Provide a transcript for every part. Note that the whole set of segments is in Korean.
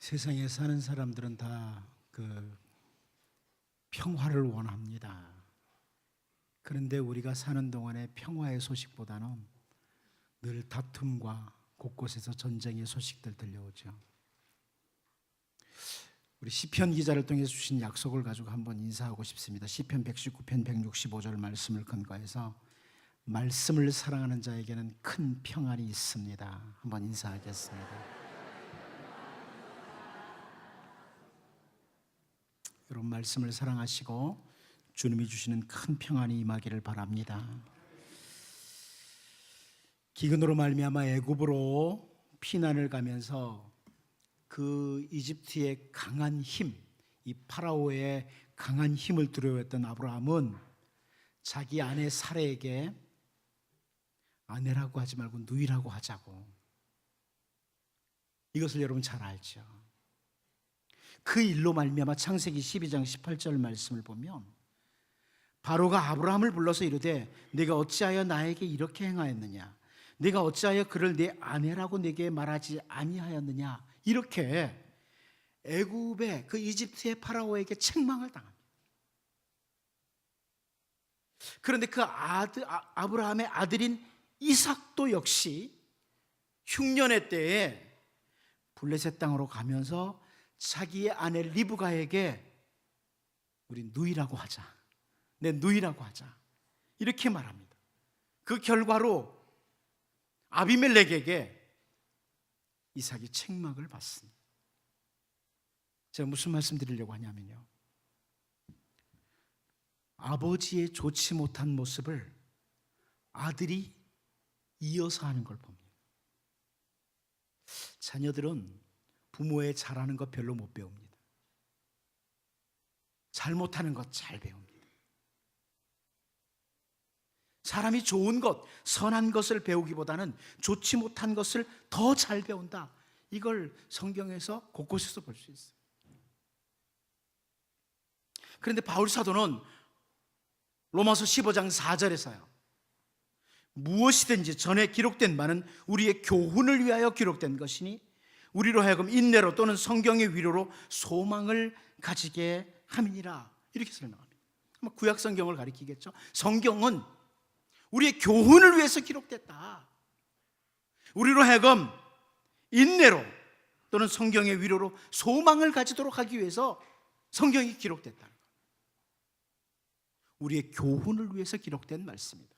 세상에 사는 사람들은 다 평화를 원합니다. 그런데 우리가 사는 동안에 평화의 소식보다는 늘 다툼과 곳곳에서 전쟁의 소식들 들려오죠. 우리 시편 기자를 통해서 주신 약속을 가지고 한번 인사하고 싶습니다. 시편 119편 165절 말씀을 근거해서 말씀을 사랑하는 자에게는 큰 평안이 있습니다. 한번 인사하겠습니다. 여러분, 말씀을 사랑하시고 주님이 주시는 큰 평안이 임하기를 바랍니다. 기근으로 말미암아 애굽으로 피난을 가면서 그 이집트의 강한 힘, 이 파라오의 강한 힘을 두려워했던 아브라함은 자기 아내 사레에게 아내라고 하지 말고 누이라고 하자고, 이것을 여러분 잘 알죠. 그 일로 말미암아 창세기 12장 18절 말씀을 보면 바로가 아브라함을 불러서 이르되 네가 어찌하여 나에게 이렇게 행하였느냐, 네가 어찌하여 그를 네 아내라고 내게 말하지 아니하였느냐, 이렇게 애굽의 그 이집트의 파라오에게 책망을 당합니다. 그런데 그 아브라함의 아들인 이삭도 역시 흉년의 때에 블레셋 땅으로 가면서 자기의 아내 리브가에게 우리 누이라고 하자, 내 누이라고 하자, 이렇게 말합니다. 그 결과로 아비멜렉에게 이삭이 책망을 받습니다. 제가 무슨 말씀 드리려고 하냐면요, 아버지의 좋지 못한 모습을 아들이 이어서 하는 걸 봅니다. 자녀들은 부모의 잘하는 것 별로 못 배웁니다. 잘못하는 것 잘 배웁니다. 사람이 좋은 것, 선한 것을 배우기보다는 좋지 못한 것을 더 잘 배운다. 이걸 성경에서 곳곳에서 볼 수 있어요. 그런데 바울 사도는 로마서 15장 4절에서요, 무엇이든지 전에 기록된 바는 우리의 교훈을 위하여 기록된 것이니 우리로 하여금 인내로 또는 성경의 위로로 소망을 가지게 함이니라, 이렇게 설명합니다. 구약 성경을 가리키겠죠. 성경은 우리의 교훈을 위해서 기록됐다. 우리로 하여금 인내로 또는 성경의 위로로 소망을 가지도록 하기 위해서 성경이 기록됐다는 것. 우리의 교훈을 위해서 기록된 말씀입니다.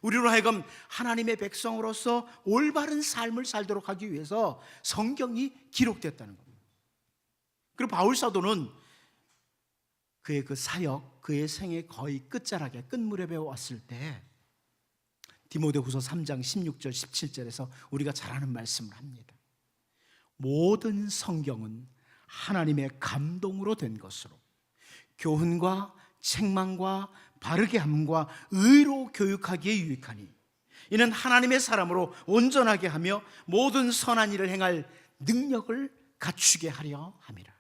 우리로 하여금 하나님의 백성으로서 올바른 삶을 살도록 하기 위해서 성경이 기록됐다는 겁니다. 그리고 바울 사도는 그의 그 사역, 그의 생의 거의 끝자락에 끝무렵에 왔을 때 디모데후서 3장 16절 17절에서 우리가 잘 아는 말씀을 합니다. 모든 성경은 하나님의 감동으로 된 것으로 교훈과 책망과 바르게 함과 의로 교육하기에 유익하니 이는 하나님의 사람으로 온전하게 하며 모든 선한 일을 행할 능력을 갖추게 하려 함이라.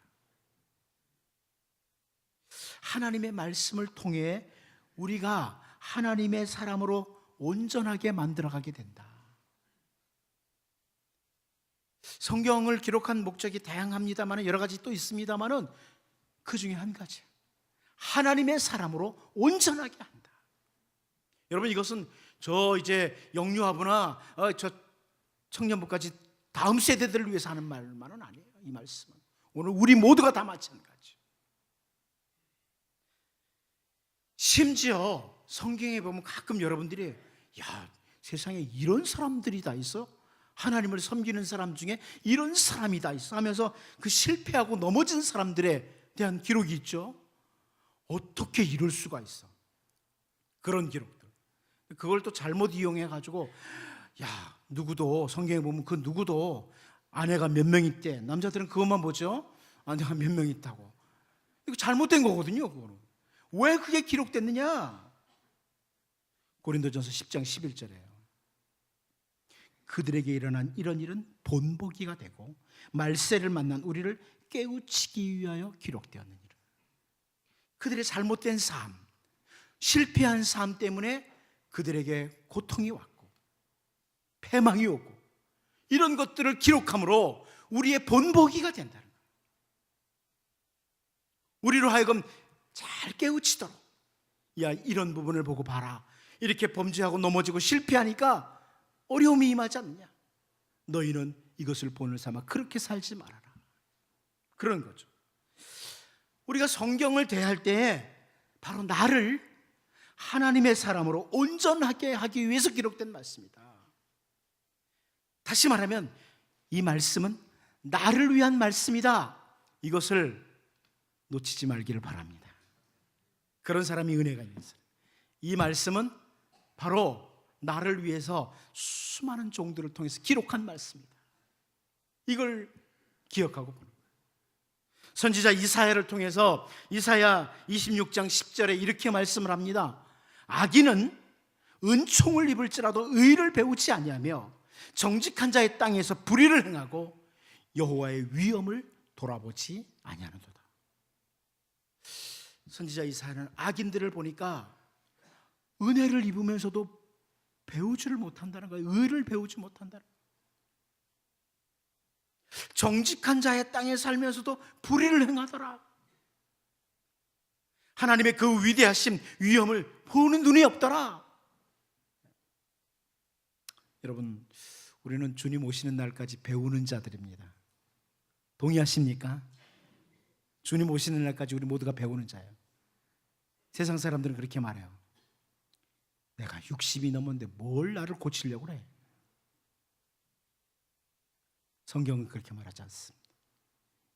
하나님의 말씀을 통해 우리가 하나님의 사람으로 온전하게 만들어가게 된다. 성경을 기록한 목적이 다양합니다만, 여러 가지 또 있습니다만, 그 중에 한 가지, 하나님의 사람으로 온전하게 한다. 여러분, 이것은 저 이제 영유아부나 저 청년부까지 다음 세대들을 위해서 하는 말만은 아니에요. 이 말씀은 오늘 우리 모두가 다 마찬가지. 심지어 성경에 보면 가끔 여러분들이 세상에 이런 사람들이 다 있어? 하나님을 섬기는 사람 중에 이런 사람이 다 있어? 하면서 그 실패하고 넘어진 사람들에 대한 기록이 있죠. 어떻게 이럴 수가 있어? 그런 기록들. 그걸 또 잘못 이용해가지고 누구도, 성경에 보면 그 누구도 아내가 몇 명 있대. 남자들은 그것만 보죠. 아내가 몇 명 있다고. 이거 잘못된 거거든요. 그거는. 왜 그게 기록됐느냐? 고린도전서 10장 11절에요. 그들에게 일어난 이런 일은 본보기가 되고 말세를 만난 우리를 깨우치기 위하여 기록되었느니라. 그들의 잘못된 삶, 실패한 삶 때문에 그들에게 고통이 왔고 패망이 오고 이런 것들을 기록함으로 우리의 본보기가 된다는 거예요. 우리로 하여금 잘 깨우치도록, 야, 이런 부분을 보고 봐라. 이렇게 범죄하고 넘어지고 실패하니까 어려움이 임하지 않느냐. 너희는 이것을 본을 삼아 그렇게 살지 말아라. 그런 거죠. 우리가 성경을 대할 때 바로 나를 하나님의 사람으로 온전하게 하기 위해서 기록된 말씀이다. 다시 말하면 이 말씀은 나를 위한 말씀이다. 이것을 놓치지 말기를 바랍니다. 그런 사람이 은혜가 있는 사람. 이 말씀은 바로 나를 위해서 수많은 종들을 통해서 기록한 말씀이다. 이걸 기억하고 보는 거예요. 선지자 이사야를 통해서 이사야 26장 10절에 이렇게 말씀을 합니다. 악인은 은총을 입을지라도 의를 배우지 아니하며 정직한 자의 땅에서 불의를 행하고 여호와의 위엄을 돌아보지 아니하는도다. 선지자 이사야는 악인들을 보니까 은혜를 입으면서도 배우지를 못한다는 거예요. 의를 배우지 못한다는 거예요. 정직한 자의 땅에 살면서도 불의를 행하더라. 하나님의 그 위대하신 위엄을 보는 눈이 없더라. 여러분, 우리는 주님 오시는 날까지 배우는 자들입니다. 동의하십니까? 주님 오시는 날까지 우리 모두가 배우는 자예요. 세상 사람들은 그렇게 말해요. 내가 60이 넘었는데 뭘 나를 고치려고 그래? 성경은 그렇게 말하지 않습니다.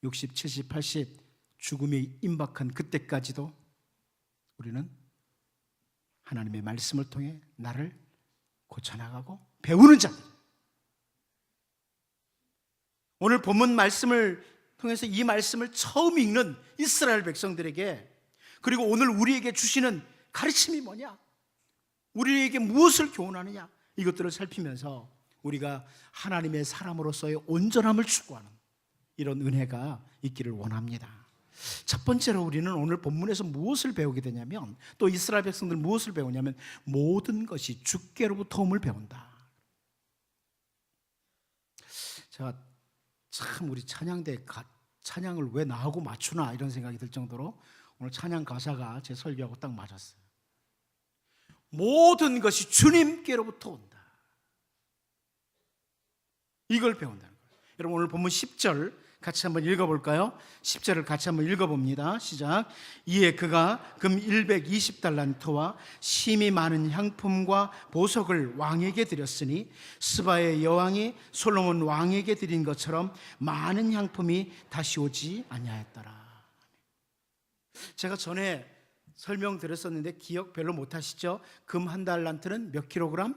60, 70, 80 죽음이 임박한 그때까지도 우리는 하나님의 말씀을 통해 나를 고쳐나가고 배우는 자들. 오늘 본문 말씀을 통해서 이 말씀을 처음 읽는 이스라엘 백성들에게, 그리고 오늘 우리에게 주시는 가르침이 뭐냐, 우리에게 무엇을 교훈하느냐, 이것들을 살피면서 우리가 하나님의 사람으로서의 온전함을 추구하는 이런 은혜가 있기를 원합니다. 첫 번째로 우리는 오늘 본문에서 무엇을 배우게 되냐면, 또 이스라엘 백성들 무엇을 배우냐면 모든 것이 주께로부터 옴을 배운다. 제가 참 우리 찬양대 찬양을 왜 나하고 맞추나 이런 생각이 들 정도로 오늘 찬양 가사가 제 설교하고 딱 맞았어요. 모든 것이 주님께로부터 온다. 이걸 배운다는 거예요. 여러분, 오늘 본문 10절 같이 한번 읽어볼까요? 10절을 같이 한번 읽어봅니다. 시작. 이에 그가 금 120달란트와 심이 많은 향품과 보석을 왕에게 드렸으니 스바의 여왕이 솔로몬 왕에게 드린 것처럼 많은 향품이 다시 오지 아니하였더라. 제가 전에 설명드렸었는데 기억 별로 못하시죠? 금 한 달란트는 몇 킬로그램?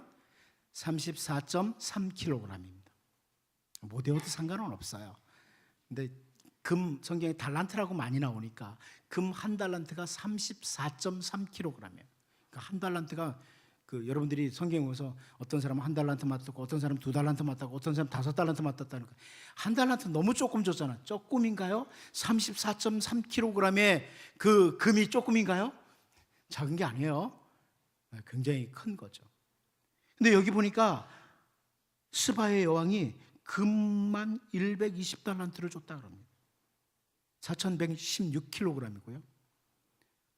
34.3kg입니다. 못 외워도 상관은 없어요. 근데 금 성경에 달란트라고 많이 나오니까 금 한 달란트가 34.3kg이에요. 그러니까 한 달란트가 여러분들이 성경에 보면서 어떤 사람은 한 달란트 맞았고 어떤 사람은 두 달란트 맞았고 어떤 사람은 5달란트 맞았다는 거. 한 달란트 너무 조금 줬잖아. 조금인가요? 34.3kg의 그 금이 조금인가요? 작은 게 아니에요. 굉장히 큰 거죠. 근데 여기 보니까 스바의 여왕이 금만 120달란트를 줬다 그럽니다. 4116kg이고요.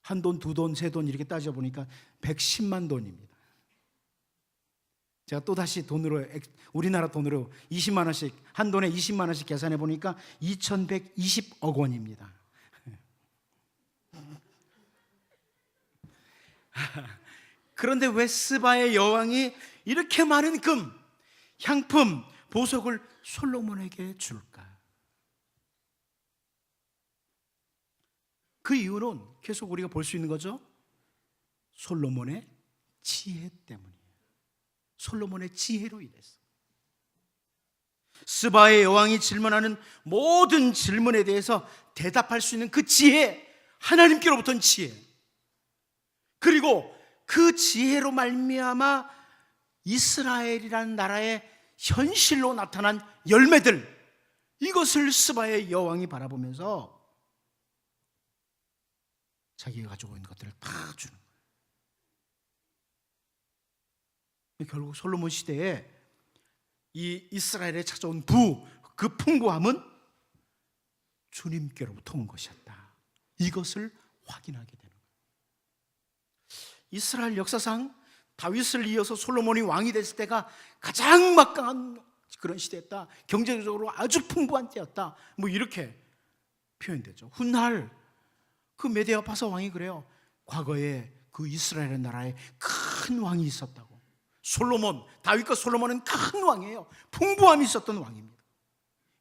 한 돈, 두 돈, 세 돈 이렇게 따져보니까 110만 돈입니다. 제가 또다시 돈으로, 우리나라 돈으로 20만 원씩, 한 돈에 20만 원씩 계산해 보니까 2120억 원입니다. 그런데 왜 스바의 여왕이 이렇게 많은 금, 향품, 보석을 솔로몬에게 줄까? 그 이유는 계속 우리가 볼 수 있는 거죠. 솔로몬의 지혜 때문이에요. 솔로몬의 지혜로 인해서. 스바의 여왕이 질문하는 모든 질문에 대해서 대답할 수 있는 그 지혜, 하나님께로부터는 지혜, 그리고 그 지혜로 말미암아 이스라엘이라는 나라의 현실로 나타난 열매들, 이것을 스바의 여왕이 바라보면서 자기가 가지고 있는 것들을 다 주는 거예요. 결국 솔로몬 시대에 이 이스라엘에 찾아온 그 풍부함은 주님께로부터 온 것이었다. 이것을 확인하게 되는 거예요. 이스라엘 역사상 다윗을 이어서 솔로몬이 왕이 됐을 때가 가장 막강한 그런 시대였다. 경제적으로 아주 풍부한 때였다. 뭐 이렇게 표현되죠. 훗날 그 메데아 바사 왕이 그래요. 과거에 그 이스라엘 나라에 큰 왕이 있었다고. 솔로몬, 다윗과 솔로몬은 큰 왕이에요. 풍부함이 있었던 왕입니다.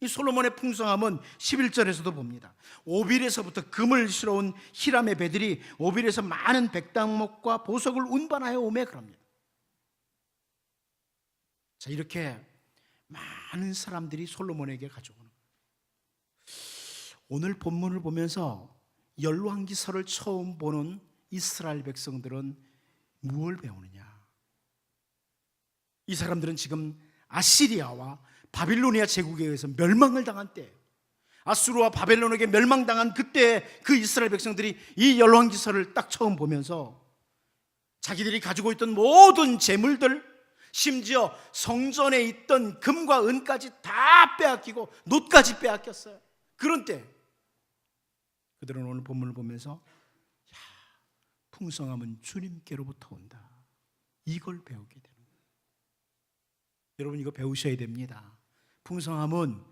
이 솔로몬의 풍성함은 11절에서도 봅니다. 오빌에서부터 금을 실어온 히람의 배들이 오빌에서 많은 백당목과 보석을 운반하여 오매 그럽니다. 자, 이렇게 많은 사람들이 솔로몬에게 가져오는 거예요. 오늘 본문을 보면서 열왕기서를 처음 보는 이스라엘 백성들은 무엇을 배우느냐? 이 사람들은 지금 아시리아와 바빌로니아 제국에 의해서 멸망을 당한 때, 아수르와 바벨론에게 멸망당한 그때 그 이스라엘 백성들이 이 열왕기서를 딱 처음 보면서 자기들이 가지고 있던 모든 재물들, 심지어 성전에 있던 금과 은까지 다 빼앗기고 놋까지 빼앗겼어요. 그런 때 그들은 오늘 본문을 보면서 풍성함은 주님께로부터 온다, 이걸 배우게 되는 거예요. 여러분, 이거 배우셔야 됩니다. 풍성함은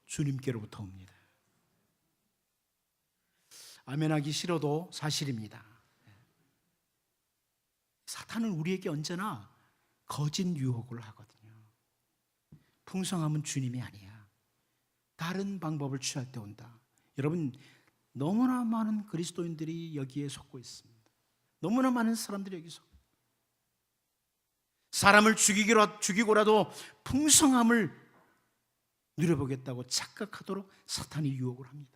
주님께로부터 옵니다. 아멘하기 싫어도 사실입니다. 사탄은 우리에게 언제나 거짓 유혹을 하거든요. 풍성함은 주님이 아니야, 다른 방법을 취할 때 온다. 여러분, 너무나 많은 그리스도인들이 여기에 속고 있습니다. 너무나 많은 사람들이 여기 속고, 사람을 죽이고라도 풍성함을 누려보겠다고 착각하도록 사탄이 유혹을 합니다.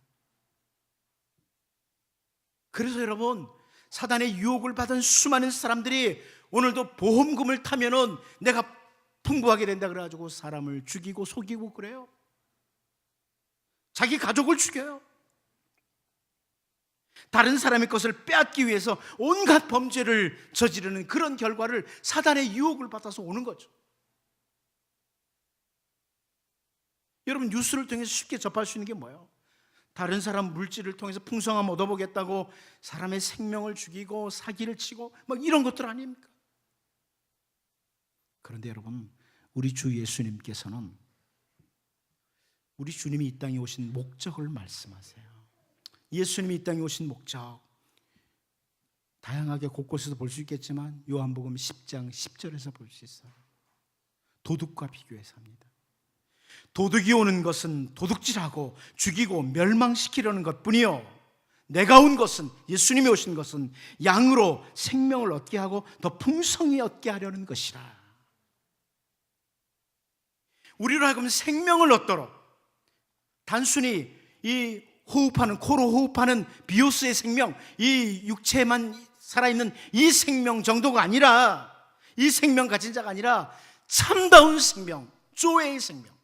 그래서 여러분, 사탄의 유혹을 받은 수많은 사람들이 오늘도 보험금을 타면은 내가 풍부하게 된다 그래가지고 사람을 죽이고 속이고 그래요. 자기 가족을 죽여요. 다른 사람의 것을 빼앗기 위해서 온갖 범죄를 저지르는 그런 결과를 사단의 유혹을 받아서 오는 거죠. 여러분, 뉴스를 통해서 쉽게 접할 수 있는 게 뭐예요? 다른 사람 물질을 통해서 풍성함 얻어보겠다고 사람의 생명을 죽이고 사기를 치고 막 이런 것들 아닙니까? 그런데 여러분, 우리 주 예수님께서는 우리 주님이 이 땅에 오신 목적을 말씀하세요. 예수님이 이 땅에 오신 목적, 다양하게 곳곳에서 볼 수 있겠지만 요한복음 10장 10절에서 볼 수 있어요. 도둑과 비교해서 합니다. 도둑이 오는 것은 도둑질하고 죽이고 멸망시키려는 것뿐이요, 내가 온 것은, 예수님이 오신 것은 양으로 생명을 얻게 하고 더 풍성히 얻게 하려는 것이라. 우리로 하여금 생명을 얻도록, 단순히 이 호흡하는, 코로 호흡하는 비오스의 생명, 이 육체만 살아있는 이 생명 정도가 아니라, 이 생명 가진 자가 아니라 참다운 생명, 조의 생명,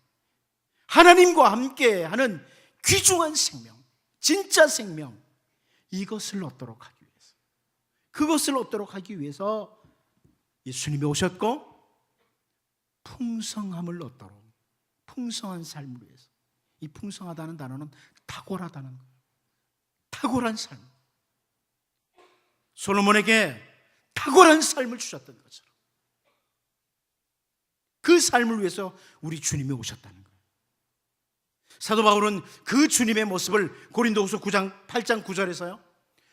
하나님과 함께하는 귀중한 생명, 진짜 생명, 이것을 얻도록 하기 위해서, 그것을 얻도록 하기 위해서 예수님이 오셨고, 풍성함을 얻도록, 풍성한 삶을 위해서. 이 풍성하다는 단어는 탁월하다는 거예요. 탁월한 삶. 솔로몬에게 탁월한 삶을 주셨던 것처럼 그 삶을 위해서 우리 주님이 오셨다는 거예요. 사도 바울은 그 주님의 모습을 고린도후서 8장 9절에서요.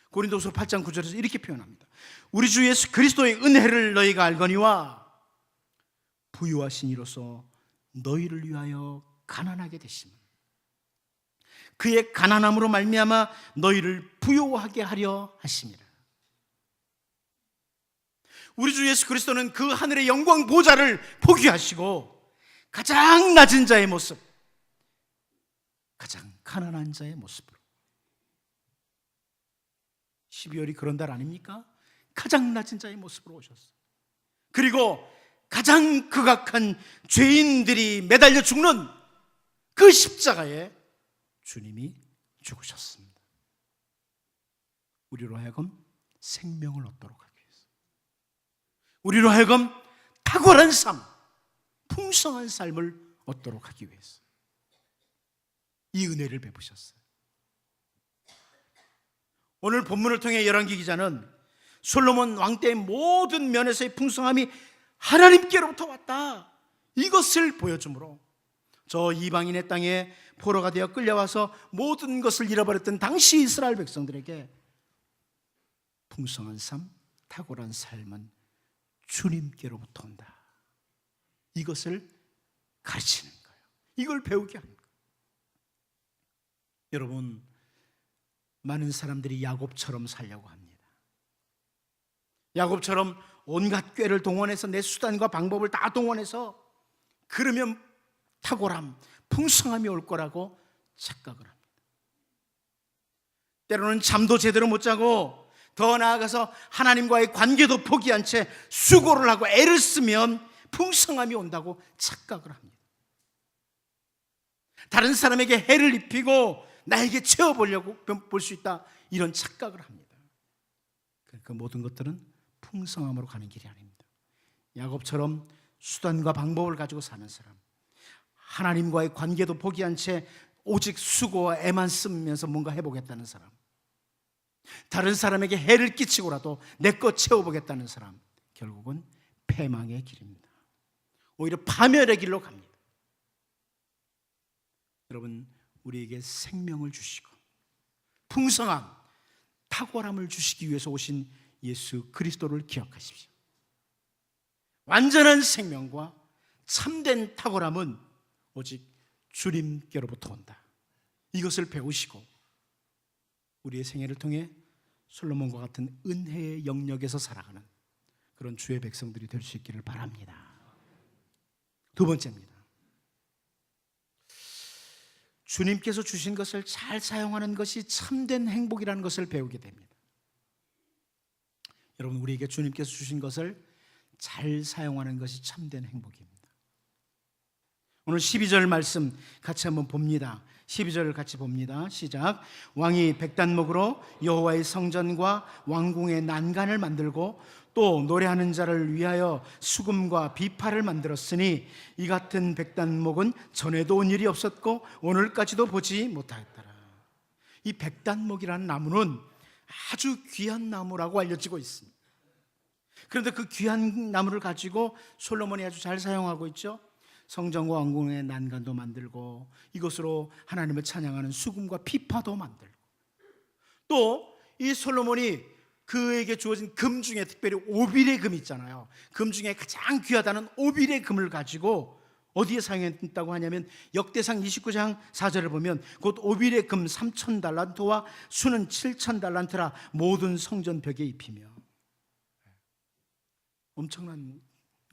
고린도후서 8장 9절에서 이렇게 표현합니다. 우리 주 예수 그리스도의 은혜를 너희가 알거니와 부유하신 이로서 너희를 위하여 가난하게 되심은 그의 가난함으로 말미암아 너희를 부요하게 하려 하심이라. 우리 주 예수 그리스도는 그 하늘의 영광 보좌를 포기하시고 가장 낮은 자의 모습, 가장 가난한 자의 모습으로, 12월이 그런 달 아닙니까? 가장 낮은 자의 모습으로 오셨어요. 그리고 가장 극악한 죄인들이 매달려 죽는 그 십자가에 주님이 죽으셨습니다. 우리로 하여금 생명을 얻도록 하기 위해서, 우리로 하여금 탁월한 삶, 풍성한 삶을 얻도록 하기 위해서. 이 은혜를 베푸셨어요. 오늘 본문을 통해 열왕기 기자는 솔로몬 왕 때의 모든 면에서의 풍성함이 하나님께로부터 왔다, 이것을 보여주므로 저 이방인의 땅에 포로가 되어 끌려와서 모든 것을 잃어버렸던 당시 이스라엘 백성들에게 풍성한 삶, 탁월한 삶은 주님께로부터 온다, 이것을 가르치는 거예요. 이걸 배우게 하는 거예요. 여러분, 많은 사람들이 야곱처럼 살려고 합니다. 야곱처럼 온갖 꾀를 동원해서 내 수단과 방법을 다 동원해서 그러면 탁월함, 풍성함이 올 거라고 착각을 합니다. 때로는 잠도 제대로 못 자고 더 나아가서 하나님과의 관계도 포기한 채 수고를 하고 애를 쓰면 풍성함이 온다고 착각을 합니다. 다른 사람에게 해를 입히고 나에게 채워보려고 볼 수 있다, 이런 착각을 합니다. 그 모든 것들은 풍성함으로 가는 길이 아닙니다. 야곱처럼 수단과 방법을 가지고 사는 사람, 하나님과의 관계도 포기한 채 오직 수고와 애만 쓰면서 뭔가 해보겠다는 사람, 다른 사람에게 해를 끼치고라도 내 것 채워보겠다는 사람, 결국은 패망의 길입니다. 오히려 파멸의 길로 갑니다. 여러분, 우리에게 생명을 주시고 풍성함, 탁월함을 주시기 위해서 오신 예수 그리스도를 기억하십시오. 완전한 생명과 참된 탁월함은 오직 주님께로부터 온다, 이것을 배우시고 우리의 생애를 통해 솔로몬과 같은 은혜의 영역에서 살아가는 그런 주의 백성들이 될 수 있기를 바랍니다. 두 번째입니다. 주님께서 주신 것을 잘 사용하는 것이 참된 행복이라는 것을 배우게 됩니다. 여러분, 우리에게 주님께서 주신 것을 잘 사용하는 것이 참된 행복입니다. 오늘 12절 말씀 같이 한번 봅니다. 12절을 같이 봅니다. 시작. 왕이 백단목으로 여호와의 성전과 왕궁의 난간을 만들고 또 노래하는 자를 위하여 수금과 비파를 만들었으니 이 같은 백단목은 전에도 온 일이 없었고 오늘까지도 보지 못하였더라. 이 백단목이라는 나무는 아주 귀한 나무라고 알려지고 있습니다. 그런데 그 귀한 나무를 가지고 솔로몬이 아주 잘 사용하고 있죠. 성전과 왕궁의 난간도 만들고 이것으로 하나님을 찬양하는 수금과 비파도 만들고, 또 이 솔로몬이 그에게 주어진 금 중에 특별히 오빌의 금 있잖아요. 금 중에 가장 귀하다는 오빌의 금을 가지고 어디에 사용했다고 하냐면 역대상 29장 4절을 보면 곧 오빌의 금 3,000달란트와 수는 7,000달란트라 모든 성전 벽에 입히며, 엄청난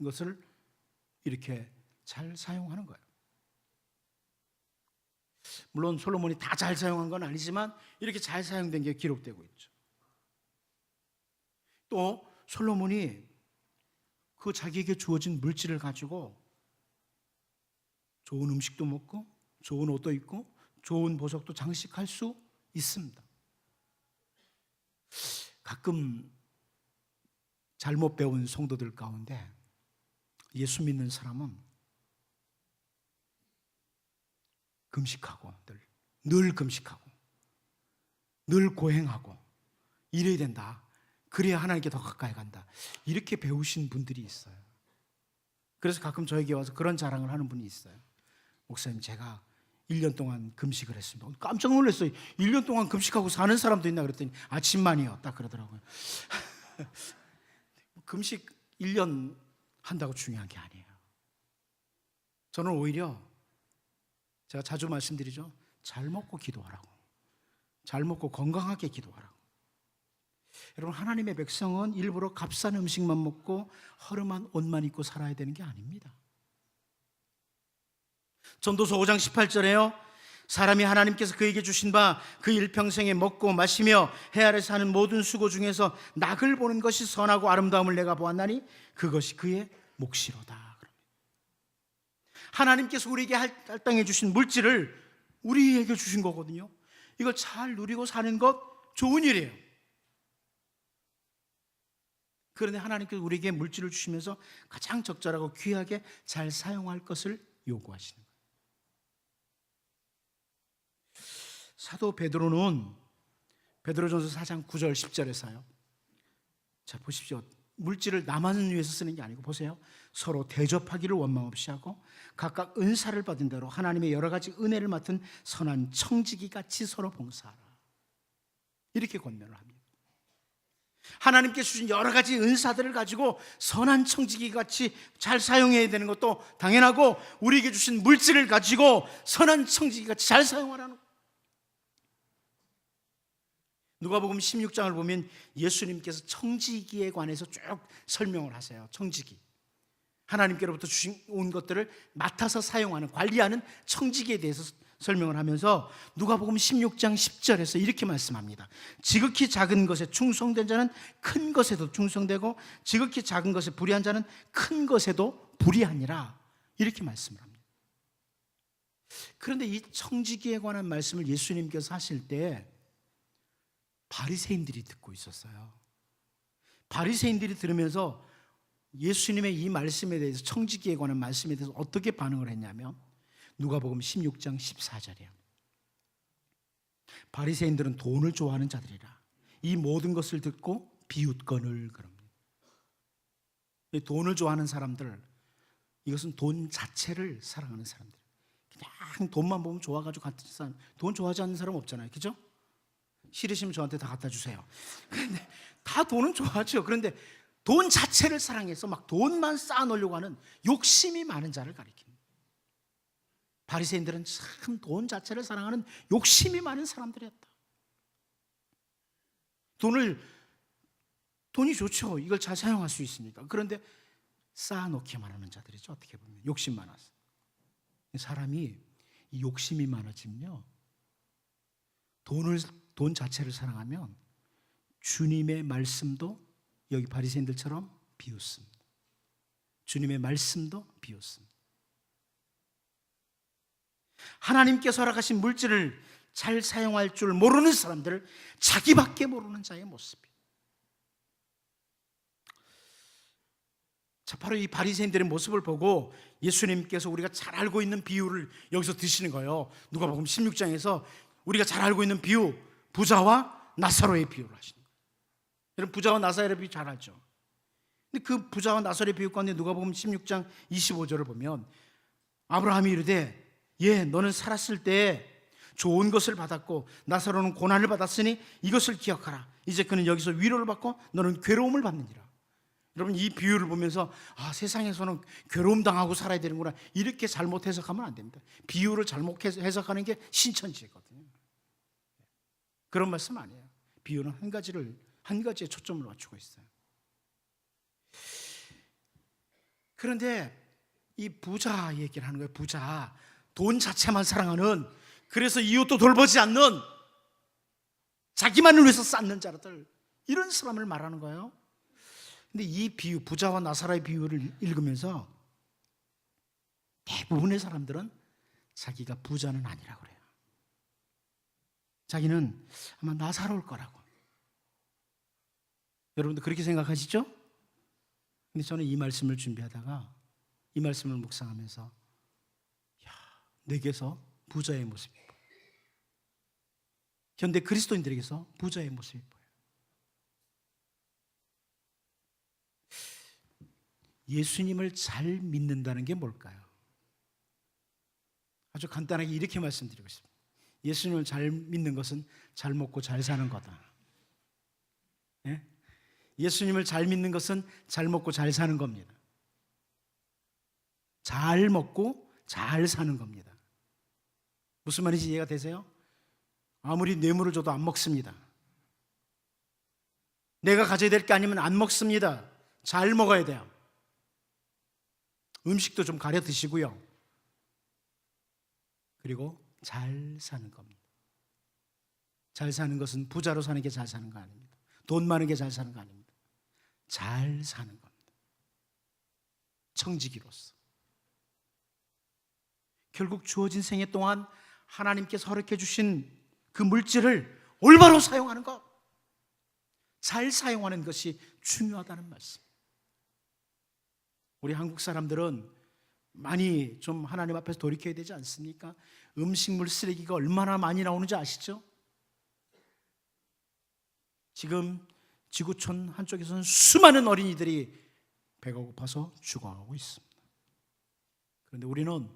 것을 이렇게 잘 사용하는 거예요. 물론 솔로몬이 다 잘 사용한 건 아니지만 이렇게 잘 사용된 게 기록되고 있죠. 또 솔로몬이 그 자기에게 주어진 물질을 가지고 좋은 음식도 먹고 좋은 옷도 입고 좋은 보석도 장식할 수 있습니다. 가끔 잘못 배운 성도들 가운데 예수 믿는 사람은 금식하고 늘 금식하고 늘 고행하고 이래야 된다, 그래야 하나님께 더 가까이 간다, 이렇게 배우신 분들이 있어요. 그래서 가끔 저에게 와서 그런 자랑을 하는 분이 있어요. 목사님, 제가 1년 동안 금식을 했습니다. 깜짝 놀랐어요. 1년 동안 금식하고 사는 사람도 있나 그랬더니 아침만이요, 딱 그러더라고요. 금식 1년 한다고 중요한 게 아니에요. 저는 오히려 제가 자주 말씀드리죠. 잘 먹고 기도하라고, 잘 먹고 건강하게 기도하라고. 여러분, 하나님의 백성은 일부러 값싼 음식만 먹고 허름한 옷만 입고 살아야 되는 게 아닙니다. 전도서 5장 18절에요 사람이 하나님께서 그에게 주신 바 그 일평생에 먹고 마시며 해 아래서 하는 모든 수고 중에서 낙을 보는 것이 선하고 아름다움을 내가 보았나니 그것이 그의 몫이로다. 하나님께서 우리에게 할당해 주신 물질을 우리에게 주신 거거든요. 이걸 잘 누리고 사는 것 좋은 일이에요. 그런데 하나님께서 우리에게 물질을 주시면서 가장 적절하고 귀하게 잘 사용할 것을 요구하시는 거예요. 사도 베드로는 베드로전서 4장 9절 10절에서요. 자, 보십시오. 물질을 나만을 위해서 쓰는 게 아니고 보세요. 서로 대접하기를 원망 없이 하고 각각 은사를 받은 대로 하나님의 여러 가지 은혜를 맡은 선한 청지기 같이 서로 봉사하라. 이렇게 권면을 합니다. 하나님께 주신 여러 가지 은사들을 가지고 선한 청지기 같이 잘 사용해야 되는 것도 당연하고, 우리에게 주신 물질을 가지고 선한 청지기 같이 잘 사용하라는 거예요. 누가복음 16장을 보면 예수님께서 청지기에 관해서 쭉 설명을 하세요. 청지기, 하나님께로부터 주신 온 것들을 맡아서 사용하는, 관리하는 청지기에 대해서 설명을 하면서 누가복음 16장 10절에서 이렇게 말씀합니다. 지극히 작은 것에 충성된 자는 큰 것에도 충성되고 지극히 작은 것에 불의한 자는 큰 것에도 불의하니라. 이렇게 말씀을 합니다. 그런데 이 청지기에 관한 말씀을 예수님께서 하실 때 바리새인들이 듣고 있었어요. 바리새인들이 들으면서 예수님의 이 말씀에 대해서, 청지기에 관한 말씀에 대해서 어떻게 반응을 했냐면 누가복음 16장 14절이에요. 바리새인들은 돈을 좋아하는 자들이라 이 모든 것을 듣고 비웃거늘 그럽니다. 돈을 좋아하는 사람들, 이것은 돈 자체를 사랑하는 사람들. 그냥 돈만 보면 좋아가지고 같은 사람, 돈 좋아하지 않는 사람 없잖아요, 그죠? 싫으시면 저한테 다 갖다 주세요. 그런데 다 돈은 좋아하죠. 그런데 돈 자체를 사랑해서 막 돈만 쌓아놓으려고 하는 욕심이 많은 자를 가리킵니다. 바리새인들은 참 돈 자체를 사랑하는 욕심이 많은 사람들이었다. 돈이 좋죠. 이걸 잘 사용할 수 있으니까. 그런데 쌓아놓기만 하는 자들이죠. 어떻게 보면 욕심 많아서. 사람이 이 욕심이 많아지면요, 돈 자체를 사랑하면 주님의 말씀도 여기 바리새인들처럼 비웃습니다. 주님의 말씀도 비웃습니다. 하나님께서 허락하신 물질을 잘 사용할 줄 모르는 사람들을 자기밖에 모르는 자의 모습이에요. 자, 바로 이 바리새인들의 모습을 보고 예수님께서 우리가 잘 알고 있는 비유를 여기서 드시는 거예요. 누가복음 16장에서 우리가 잘 알고 있는 비유, 부자와 나사로의 비유를 하시는 거예요. 여러분, 부자와 나사로의 비유 잘 알죠? 근데 그 부자와 나사로의 비유 가운데 누가복음 16장 25절을 보면 아브라함이 이르되 너는 살았을 때 좋은 것을 받았고 나사로는 고난을 받았으니 이것을 기억하라. 이제 그는 여기서 위로를 받고 너는 괴로움을 받느니라. 여러분, 이 비유를 보면서 세상에서는 괴로움 당하고 살아야 되는구나, 이렇게 잘못 해석하면 안 됩니다. 비유를 잘못 해석하는 게 신천지거든요. 그런 말씀 아니에요. 비유는 한 가지에 초점을 맞추고 있어요. 그런데 이 부자 얘기를 하는 거예요. 부자, 돈 자체만 사랑하는, 그래서 이웃도 돌보지 않는, 자기만을 위해서 쌓는 자들, 이런 사람을 말하는 거예요. 근데 이 비유, 부자와 나사로의 비유를 읽으면서 대부분의 사람들은 자기가 부자는 아니라고 그래요. 자기는 아마 나사로울 거라고. 여러분도 그렇게 생각하시죠? 근데 저는 이 말씀을 준비하다가 이 말씀을 묵상하면서 내게서 부자의 모습이 보여요. 현대 그리스도인들에게서 부자의 모습이 보여요. 예수님을 잘 믿는다는 게 뭘까요? 아주 간단하게 이렇게 말씀드리고 싶습니다. 예수님을 잘 믿는 것은 잘 먹고 잘 사는 거다. 예? 예수님을 잘 믿는 것은 잘 먹고 잘 사는 겁니다. 잘 먹고 잘 사는 겁니다. 무슨 말인지 이해가 되세요? 아무리 뇌물을 줘도 안 먹습니다. 내가 가져야 될 게 아니면 안 먹습니다. 잘 먹어야 돼요. 음식도 좀 가려 드시고요. 그리고 잘 사는 겁니다. 잘 사는 것은 부자로 사는 게 잘 사는 거 아닙니다. 돈 많은 게 잘 사는 거 아닙니다. 잘 사는 겁니다. 청지기로서. 결국 주어진 생애 동안 하나님께서 허락해 주신 그 물질을 올바로 사용하는 것, 잘 사용하는 것이 중요하다는 말씀. 우리 한국 사람들은 많이 좀 하나님 앞에서 돌이켜야 되지 않습니까? 음식물 쓰레기가 얼마나 많이 나오는지 아시죠? 지금 지구촌 한쪽에서는 수많은 어린이들이 배가 고파서 죽어가고 있습니다. 그런데 우리는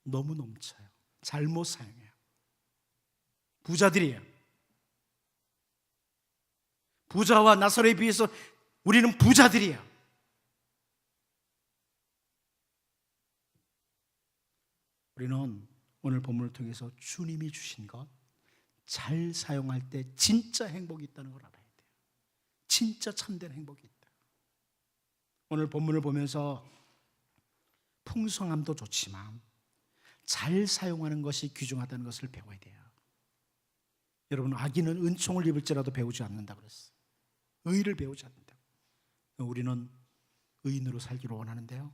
너무 넘쳐요. 잘못 사용해요. 부자들이에요. 부자와 나사로에 비해서 우리는 부자들이에요. 우리는 오늘 본문을 통해서 주님이 주신 것 잘 사용할 때 진짜 행복이 있다는 걸 알아야 돼요. 진짜 참된 행복이 있다. 오늘 본문을 보면서 풍성함도 좋지만 잘 사용하는 것이 귀중하다는 것을 배워야 돼요. 여러분, 악인은 은총을 입을지라도 배우지 않는다고 그랬어요. 의를 배우지 않는다. 우리는 의인으로 살기를 원하는데요,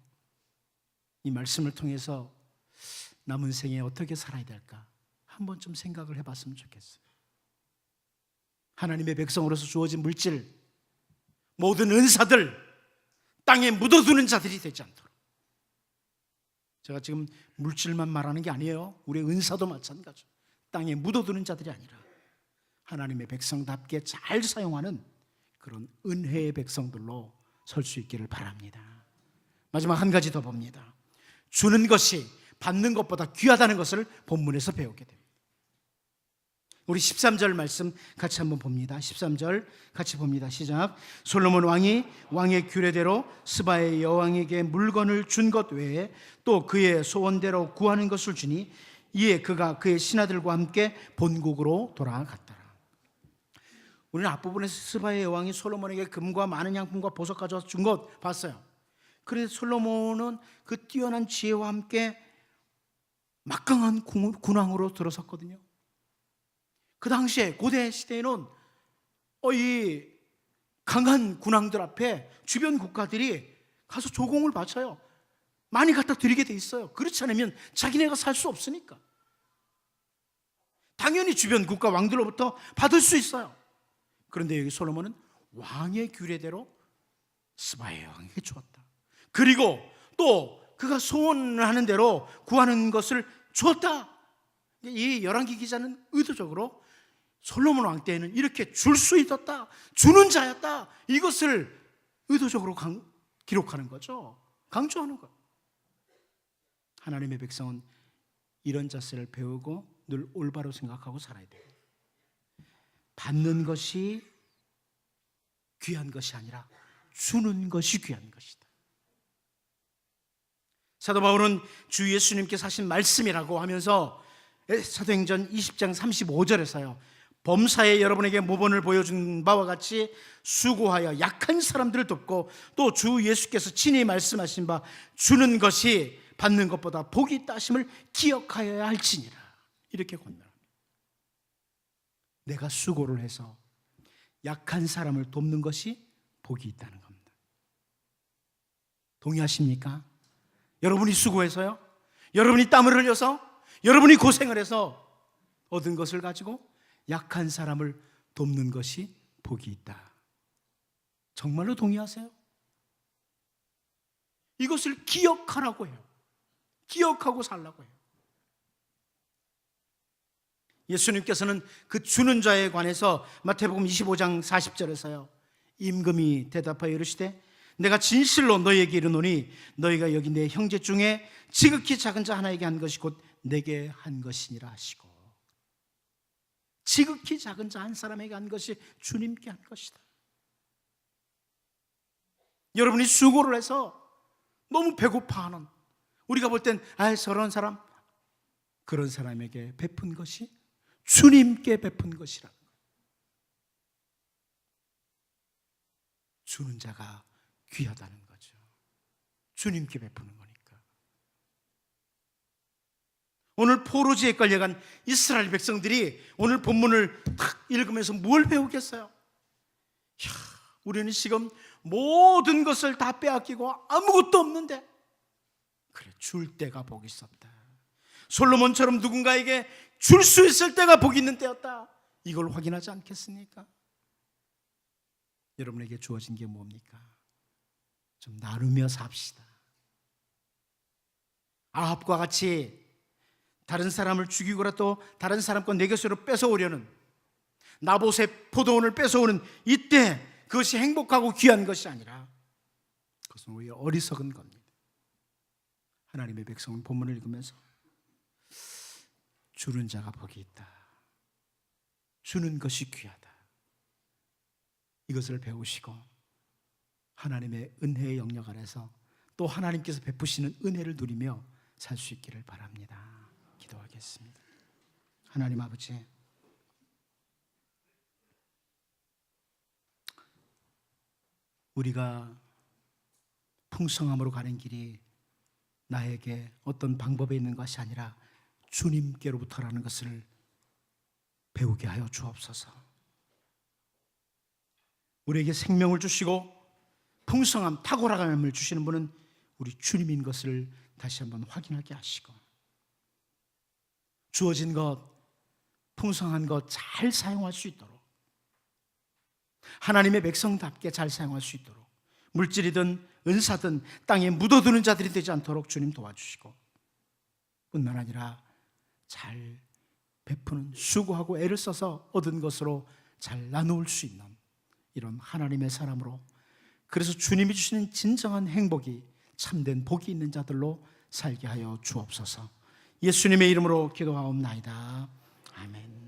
이 말씀을 통해서 남은 생에 어떻게 살아야 될까 한 번쯤 생각을 해봤으면 좋겠어요. 하나님의 백성으로서 주어진 물질, 모든 은사들 땅에 묻어두는 자들이 되지 않도록. 제가 지금 물질만 말하는 게 아니에요. 우리의 은사도 마찬가지죠. 땅에 묻어두는 자들이 아니라 하나님의 백성답게 잘 사용하는 그런 은혜의 백성들로 설 수 있기를 바랍니다. 마지막 한 가지 더 봅니다. 주는 것이 받는 것보다 귀하다는 것을 본문에서 배우게 됩니다. 우리 13절 말씀 같이 한번 봅니다. 13절 같이 봅니다. 시작. 솔로몬 왕이 왕의 규례대로 스바의 여왕에게 물건을 준 것 외에 또 그의 소원대로 구하는 것을 주니 이에 그가 그의 신하들과 함께 본국으로 돌아갔더라. 우리는 앞부분에서 스바의 여왕이 솔로몬에게 금과 많은 양품과 보석 가져와서 준 것 봤어요. 그래서 솔로몬은 그 뛰어난 지혜와 함께 막강한 군왕으로 들어섰거든요. 그 당시에 고대 시대에는 이 강한 군왕들 앞에 주변 국가들이 가서 조공을 바쳐요. 많이 갖다 드리게 돼 있어요. 그렇지 않으면 자기네가 살 수 없으니까. 당연히 주변 국가 왕들로부터 받을 수 있어요. 그런데 여기 솔로몬은 왕의 규례대로 스바의 왕에게 주었다. 그리고 또 그가 소원하는 대로 구하는 것을 주었다. 이 열왕기 기자는 의도적으로 솔로몬 왕 때에는 이렇게 줄 수 있었다, 주는 자였다, 이것을 의도적으로 기록하는 거죠. 강조하는 거예요. 하나님의 백성은 이런 자세를 배우고 늘 올바로 생각하고 살아야 돼요. 받는 것이 귀한 것이 아니라 주는 것이 귀한 것이다. 사도 바울은 주 예수님께서 하신 말씀이라고 하면서 사도행전 20장 35절에서요 범사에 여러분에게 모본을 보여준 바와 같이 수고하여 약한 사람들을 돕고 또 주 예수께서 친히 말씀하신 바 주는 것이 받는 것보다 복이 있다 하심을 기억하여야 할지니라, 이렇게 권면합니다. 내가 수고를 해서 약한 사람을 돕는 것이 복이 있다는 겁니다. 동의하십니까? 여러분이 수고해서요, 여러분이 땀을 흘려서, 여러분이 고생을 해서 얻은 것을 가지고 약한 사람을 돕는 것이 복이 있다. 정말로 동의하세요? 이것을 기억하라고 해요. 기억하고 살라고 해요. 예수님께서는 그 주는 자에 관해서 마태복음 25장 40절에서요 임금이 대답하여 이르시되 내가 진실로 너희에게 이르노니 너희가 여기 내 형제 중에 지극히 작은 자 하나에게 한 것이 곧 내게 한 것이니라 하시고, 지극히 작은 자 한 사람에게 한 것이 주님께 한 것이다. 여러분이 수고를 해서 너무 배고파하는, 우리가 볼 땐 저런 사람, 그런 사람에게 베푼 것이 주님께 베푼 것이라는 거예요. 주는 자가 귀하다는 거죠. 주님께 베푸는 거니까. 오늘 포로지에 끌려간 이스라엘 백성들이 오늘 본문을 탁 읽으면서 뭘 배우겠어요? 우리는 지금 모든 것을 다 빼앗기고 아무것도 없는데, 그래, 줄 때가 복이 있었다. 솔로몬처럼 누군가에게 줄 수 있을 때가 복이 있는 때였다. 이걸 확인하지 않겠습니까? 여러분에게 주어진 게 뭡니까? 좀 나누며 삽시다. 아합과 같이 다른 사람을 죽이거나 또 다른 사람 것 내 것으로 뺏어오려는, 나봇의 포도원을 뺏어오는 이때 그것이 행복하고 귀한 것이 아니라 그것은 오히려 어리석은 겁니다. 하나님의 백성은 본문을 읽으면서 주는 자가 복이 있다, 주는 것이 귀하다, 이것을 배우시고 하나님의 은혜의 영역 아래서 또 하나님께서 베푸시는 은혜를 누리며 살 수 있기를 바랍니다. 기도하겠습니다. 하나님 아버지, 우리가 풍성함으로 가는 길이 나에게 어떤 방법에 있는 것이 아니라 주님께로부터라는 것을 배우게 하여 주옵소서. 우리에게 생명을 주시고 풍성함, 탁월함을 주시는 분은 우리 주님인 것을 다시 한번 확인하게 하시고, 주어진 것, 풍성한 것 잘 사용할 수 있도록, 하나님의 백성답게 잘 사용할 수 있도록, 물질이든 은사든 땅에 묻어두는 자들이 되지 않도록 주님 도와주시고, 뿐만 아니라 잘 베푸는, 수고하고 애를 써서 얻은 것으로 잘 나누을 수 있는 이런 하나님의 사람으로, 그래서 주님이 주시는 진정한 행복이, 참된 복이 있는 자들로 살게 하여 주옵소서. 예수님의 이름으로 기도하옵나이다. 아멘.